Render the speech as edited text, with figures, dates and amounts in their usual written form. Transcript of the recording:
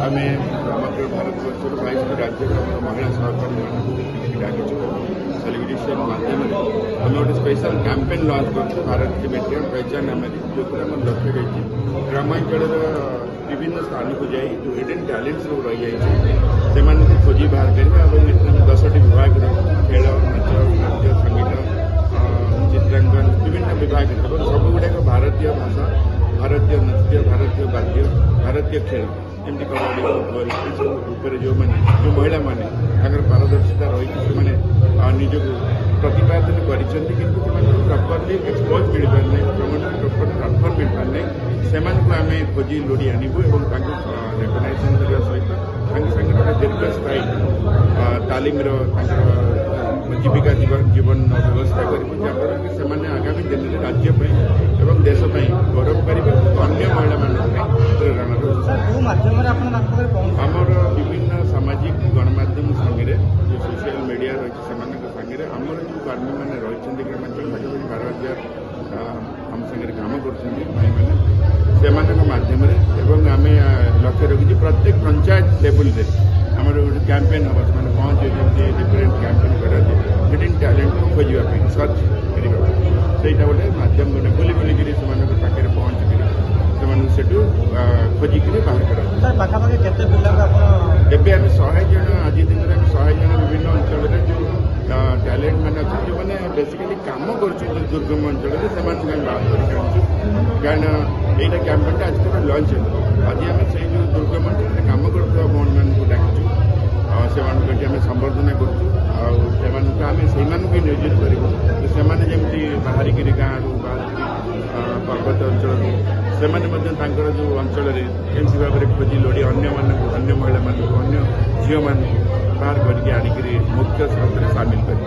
आम समग्र भारतवर्ष 22 राज्य महिला सहकारी डाकिचु सेलिब्रेशन मध्यम आम गोटे स्पेशल कैंपेन लॉन्च कर भारत की बेटियां पहचान आम जो लक्ष्य रही ग्रामांचल विभिन्न स्थान को जाए जो हिडन टैलेंट सब रही से खोजी बाहर करेंगे 10टी विभाग खेल नाच नृत्य संगीत चित्रांकन विभिन्न विभाग सब गुड़ाक भारतीय भाषा भारतीय नृत्य भारतीय वाद्य भारतीय खेल जमी कबड्डी फुटबल जो महिला मैंने पारदर्शिता रही से निजक प्रतिपादन कर प्रॉपर्ली एक्सपोज मिल पारना प्रॉपर प्लाटफर्म मिल पारना से आम खोजी लोड़ी आनबू और रेकग्नाइजेसन करने सहित सागे गोटे दीर्घस्थायी तालीम जीविका जीवन व्यवस्था करें आगामी दिन में राज्य एवं देश गौरव करेंगे अन्य महिला आमर विभिन्न सामाजिक गणमाध्यम सागे जो सोशल मीडिया रही सागे आमर जो कर्मी मैंने रही ग्रामांचल पाखापाखि 12,000 आम सागे कम कर माध्यम आम लक्ष्य रखी प्रत्येक पंचायत लेवल आम गोटे कैंपेन हम से पहुँचे डिफरेन्ट कैंपेन कर हिडन टैलेंट को खोजापी सर्च करने से गोटे माध्यम गोटे बुली बुलिकी पाखे पहुँचिक से खोजिक बाहर कर आम 100 जन आज दिन में 100 जन विभिन्न अंचल जो टैलेंट मैंने अच्छे जो मैंने बेसिकली कम कर दुर्गम अंचल से बाहर कर कारण यहाँ कैंपेन आज तक लंच है आज आम से जो दुर्गम अंचल कम कर भौण मान डाकू से संबर्धना करें नियोजित करमती बाहर गाँव पर्वत अंचल से जो अंचल केमती भाव में खोजी लोड़ी अन्य महिला अन्य झील मान बाहर करके आणिक मुख्य स्रोत सामिल कर